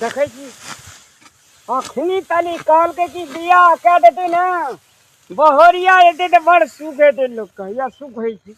देखे छी अखनी तली कल के की बिया कह देते ना बहरिया एते तो बड़ सुख हेते लोग का या सुख है छी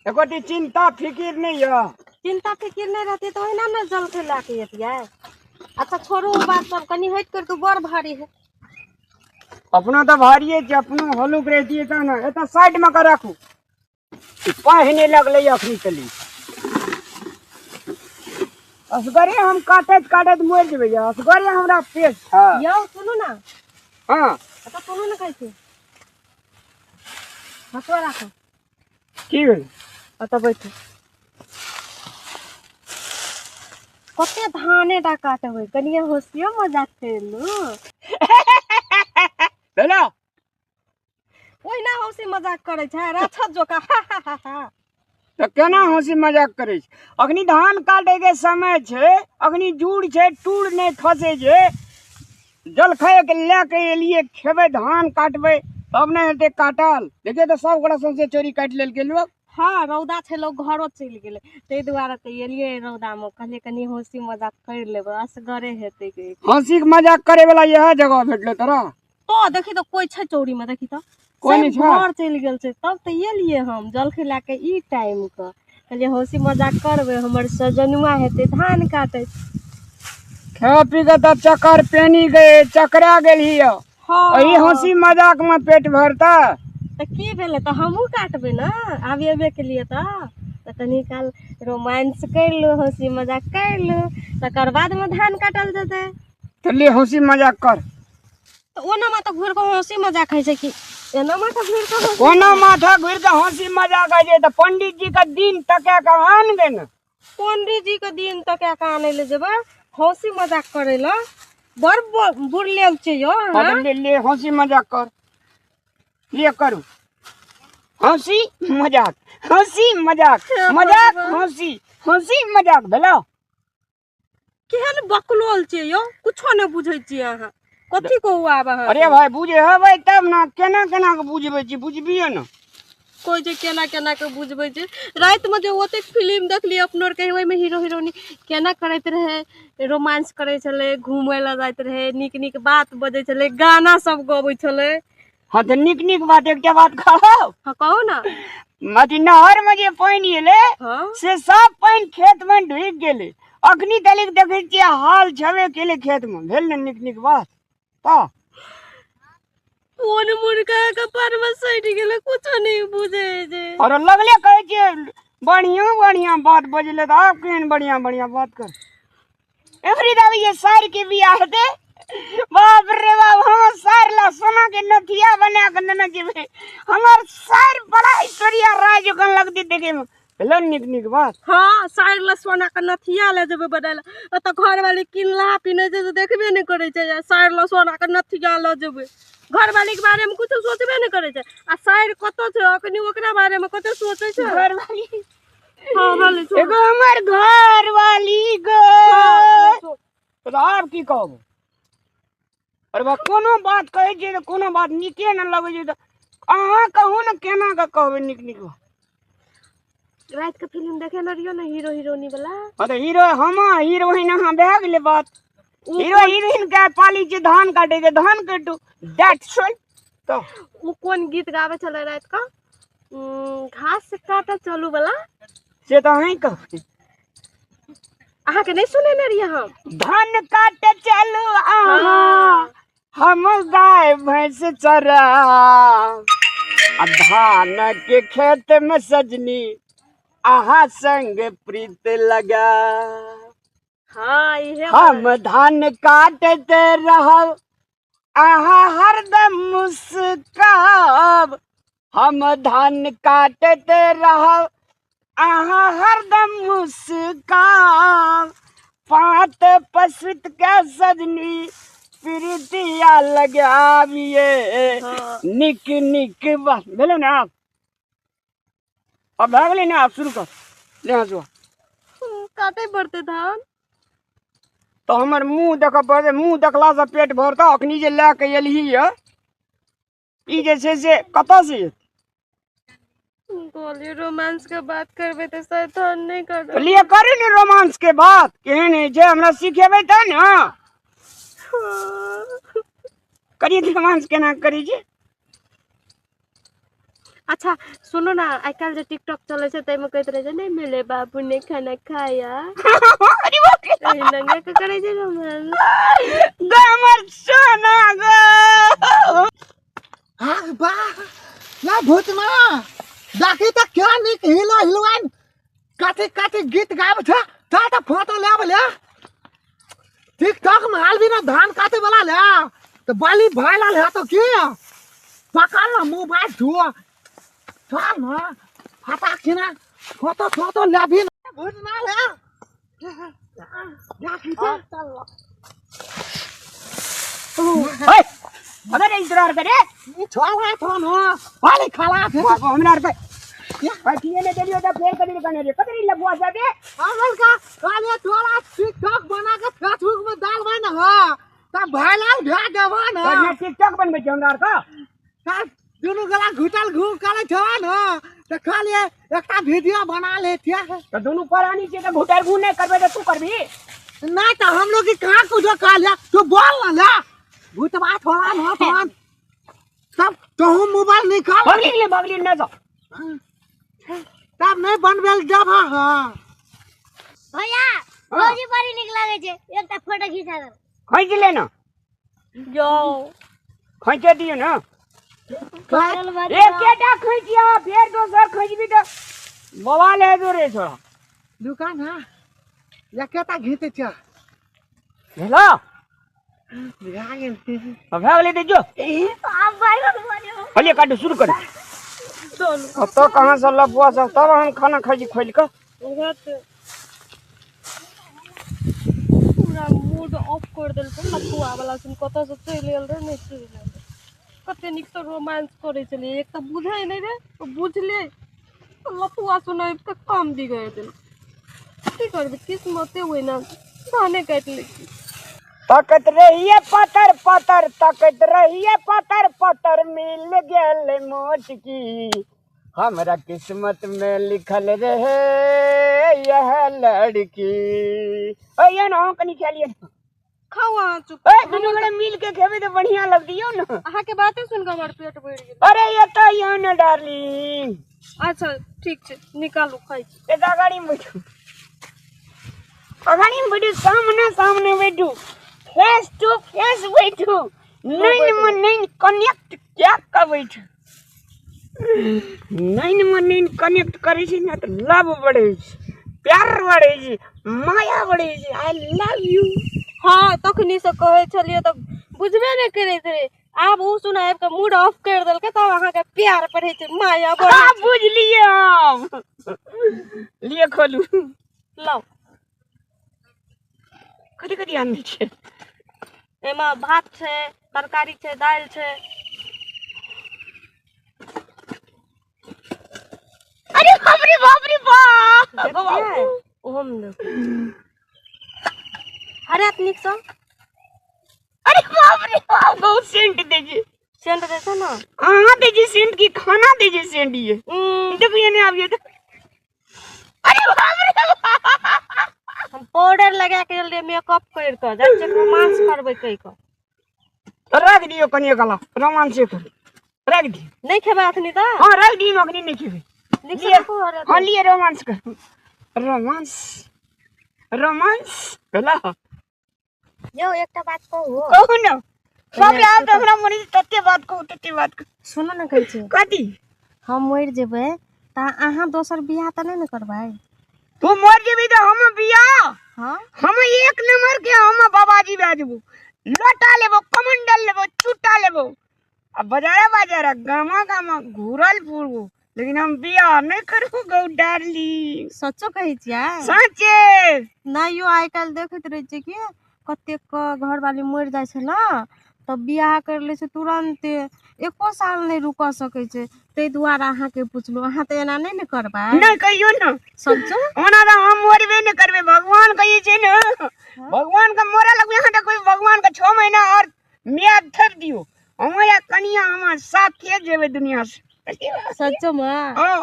एकोटी चिंता फिकिर नहीं है। चिंता फिकिर नहीं रहती तो ना ना जल के लाके अतिया। अच्छा छोड़ो वो बात सब कनी हट कर तू बड़ भारी है। अपना तो भारी है अपनो हलुक रहती है ना एता साइड में कर रखू पहने लगले अखनी तली असगरे हम काटत मोर जेबे असगरे हमरा पेट था यो सुनो ना। हां अच्छा सुनो ना कैसे हसवा रखो की भेल अच्छा बैठो कते धाने डा काटबे कनिया होशियो मजाक करलू हेलो ओइ ना होशी मजाक करे छै राछत जोका तो केना हंसी मजाक करे छै अखनी धान काटे के समय छै अखनी जूड़ छै टूड़ नहीं खसे जे जलखै के लेके एलिए खेबे धान काटबे तब नहीं हेते काटल देखिए तो सब गोड़ा सबसे चोरी काट लेल के लोग। हाँ रौदा छै लोग घरो चल गेले ते दुआरे ते एलिए रौदा में कहले कनी होशी मजाक कर लेबे असगरे हेते के हंसी के मजाक करे वाला यह जगह भेटले तोरा तो देखी तो कोई छै चौरी में देखी तो कोई नहीं छै घर चल गेल छै तब तो एलिए हम जल खिला के ई टाइम के कहलिए होशी मजाक करबे हमर सजनुआ हेते धान काटे खा पी के तो चक्कर पेनी गए चकरा गेल ही हाँ यही हंसी मजाक में पेट भरता तो की भेले तो हमहू काटबे ना आबे के लिए तो तनी काल रोमांस कर लो हंसी मजाक कर लो तकर बाद में धान काटल जेते तो ले हंसी मजाक कर तो ओना माथा घूर के हंसी मजाक है कि एना माथा घूर के हंसी कोना माथा घुर के हंसी मजाक आ जाए तो पंडित जी का दिन तक का आनबे न पंडित जी के दिन तक का आने ले जेबे हंसी मजाक करे ला बड़ बुर लेल छै यो हाँ? ले हंसी मजाक कर ले करू हंसी मजाक मजाक हंसी हंसी मजाक भेलो केहन बकलोल छै यो कुछो नै बुझै छी अहाँ कथी कहू आब अहाँ अरे भाई बुझे हबै तब ना केना केना के बुझबे छी बुझबिए न कोई जे केना केना के बुझबै छै रात में जे ओते फिल्म देखली अपनोर के ओइ में हीरो हीरोइन केना करैत रहे रोमांस करे छले घूमे ला जाइत रहे निक निक बात बजै छले गाना सब गबै छले। हाँ तो निक बात एकटा बात कहो हाँ कहो ना मति नहर में जे पानी एले हाँ से सब पानी खेत में ढुक गेले अखनी तलिक देखे छियै हाल छबे केले खेत में भेल न निक बात ता ओन मुर्गा का पर में सट गेले कुछो नहीं बुझे जे और लगले कहे छियै बढ़िया बात बजले त आप केहन बढ़िया बात कर एवरी दावी ये सार के बियाह दे बाप रे बाप हम सार ला सोना के नथिया बना के न जेबे हमर सार बड़ा ऐश्वर्या राज कन लगती देखे में हेलो निक बात हाँ सार ला सोना का नथिया ले जेबे बदला त घर वाली किनला पिने जे देखबे नहीं करे छै सार ला सोना का नथिया ले जेबे घर वाली के बारे में कुछ सोचबे नहीं करे छै आ सार कतो छै अखनी ओकरा बारे में कतो सोचे छै घर वाली हां वाली एगो हमर घर वाली गो तो आप की कहबो अरे बा कोनो बात कहे छै त कोनो बात निके न लगे छै त अहाँ कहू न केना के कहबे निक रात के फिल्म देखे न रियो ना हीरो हीरोइनी वाला हां तो हीरो हम हीरोइन अहाँ भए गेले बात हीरो हीरोइन के पाली छै धान काटे के धान काटू दैट्स राइट तो वो कौन गीत गावे छले रात का घास काटा चलू वाला से तो अहीं कहू अहाँ के नहीं सुने न रिया हम धान काटे चलू अहाँ हम गाय भैंस चरा धान के खेत में सजनी आहा संग प्रीत लगा हाँ ये हम धान काटते रहब आहा हरदम मुस्काब हम धान काटते रहब आहा हरदम मुस्काब पात पसुत के सजनी प्रीतिया लगाविए हाँ। निक बात भेलो ना आप अब भाग ले ना आप शुरू कर ले हंसुआ काटे पड़ते धान तो हमर मुंह देख पड़े मुंह देखला से पेट भरता अखनी जे लेके एलही ई जे छै से कतऽ से बोलिए रोमांस के बात करबे तो शैतान नहीं कर तो लिए करे ने रोमांस के बात केहन है जे हमरा सिखेबै त न करिए रोमांस केना करी जे। अच्छा सुनो ना आजकल जो टिकटॉक चले से तैमे कहत रहे नहीं मिले बाबू ने खाना खाया अरे बाप रे कहीं लंगा के करे जे रोमांस गमर सोना गो हाँ बा ना भूत में देखी तो क्या निक हिलवान काटे काटे गीत गाब था ता फोटो ले टिकटॉक में हाल भी ना धान काटे वाला ले तो बाली भाईला ले तो क्या पकड़ ना मोबाइल धुआ चल ना फटा खिना फोटो ले भी ना भूत ना ले देखी तो ओए अबे इंतजार करे ये छोड़ा तो ना बाली खाला थे हमरा पे पार्टीए ने देलियो त फेर कदी कने रे कतरी लगवा जाबे अमल का काले थोड़ा टिकटॉक बना के फेसबुक में डालवा ना हो तब भाईलाल भेज देवा ना तो टिकटॉक बनबे छ हमरा का तब दुनु गला घुटल घूम करे छ ना तो खाली एकटा वीडियो बना लेतिया तो दोनों परानी से तो घुटर घू नहीं करबे तो तू करबी नहीं तो हम लोग की कहां कुछ कालिया तू बोल ना ले भूतवा थोड़ा ना फोन तब तो हम मोबाइल निकाल बगली न जा तब नहीं बनबेल जब हां भैया रोजी बड़ी निक लागे छे एकटा फोटो खींचा दे खींच ले ना जाओ खींच दियो ना चल बात एक केटा खींचिया फिर दोसर खींचबी तो बवाल है जो रे छोड़ा दुकान हां या केटा घीते छ हेलो बिहार अब भागले दे जो आप भाई को बोलियो हलिए काट शुरू कर चलो तो कहां से लबुआ सब तब हम खाना खाई खोल के पूरा मूड ऑफ कर देल पर लखुआ वाला सुन कत से चल गेल रे नहीं चल गेल कते निक तो रोमांस करे चले एक तो बुझाई नहीं रे तो बुझले लखुआ सुनाई तो कम बिगड़ देल की करबे किस्मते हुई ना धाने काट ले तकत रहिए पतर पतर तकत रहिए पतर पतर मिल गेल मोट की हमरा किस्मत में लिखल रहे यह लड़की ओ ये ना कनी खेलिए खावा चुप ए दुनू गड़े मिल के खेबे तो बढ़िया लगदियो ना अहा के बातें सुन के हमर पेट बढ़ गेल अरे ये तो यो ना डार्लिंग अच्छा ठीक छे निकालू खाई ए गाड़ी में बैठो गाड़ी में बैठो सामने सामने बैठो फेस टू फेस बैठो नैन में नैन कनेक्ट क्या का बैठो नैन में नैन कनेक्ट करे छी ना तो लव बढ़े छी प्यार बढ़े छी माया बढ़े छी आई लव यू हाँ तखनी से कहे छलिए तो बुझबे नहीं करे रे आप उ सुनाए के मूड ऑफ कर देल के तब अहाँ के प्यार पड़े छै माया बढ़े हाँ बुझ लिए हम लिए खोलू लाओ कथी कथी आनने छै एमा भात छै तरकारी छै दाल छै अरे बाप रे बाप ओम अरे निक सा अरे बाप रे बाप बहुत सेंट दीजिए सेंट देता ना हाँ दीजिए सेंट की खाना दीजिए सेंट ये देखो ये नहीं आविए तो अरे बाप रे बाप हम पाउडर लगा के ले मेकअप कर के जाय छै रोमांस करबै कई के तो रख दियो कनिया गला रोमांस से कर रख दी नहीं खेबा अखनी त हाँ रख दी नौकरी नहीं खेबे निक लिए से हाँ लिए रोमांस कर रोमांस रोमांस पहला जो एकटा बात कहू कहू ना सब यार तो हमरा मनी तत्ते बात को सुनो ना कहै छै कथी हम मर जेबै त अहाँ दोसर बियाह त नहीं न करबै तू मर जेबी तो हम बियाह हां हम एक नंबर के हम बाबाजी भेजबो लोटा लेबो कमंडल लेबो चूटा लेबो अब बाजारा गामा गामा घूरल पूरबो लेकिन हम बियाह नहीं करबो गौ डार्लिंग सच्चो कहै छियै सच्चे नहीं यो आइ काल देखैत रहै छै कि कतेक के घर वाली मर जाय छै ना तो बियाह कर ले छै तुरंत एको साल नहीं रुक सकै छै तै दुआरे अहाँ के पूछलु अहाँ त एना नहीं न करबै नहीं कहियो ना सच्चो ओना तो हम मरबे नहीं करबे भगवान कहिए छै ना भगवान का मोरा लगबे यहाँ कोई भगवान का 6 महीना और म्याद थक दियो हम या कनिया हम साथे जेबे दुनिया से सच्चो में हाँ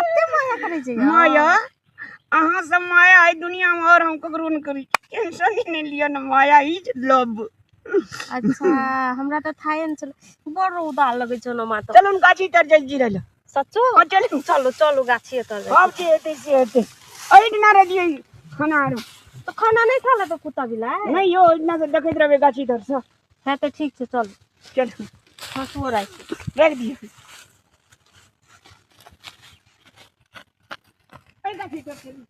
अते माया करे छै माया अहाँ सब माया है दुनिया में और हम ककरो न करी टेंशन ही नहीं लिया न माया इज लव अच्छा हमरा त थाहे न चल बड़ उदाल लगे छ न मा त चलो न गाछी तर जल जी रहल सच्चो हाँ, चलू। चलो चलो गाछी तर अब जे हेतै से हेतै अहिठ ना रे दियै खाना आरो तो खाना नहीं खाला तो कुत्ता बिला नहीं यो इतना से देखैत रहबे गाछी तर से है तो ठीक छै चल चल हसुओ राख रख दिए गाछी तर चलू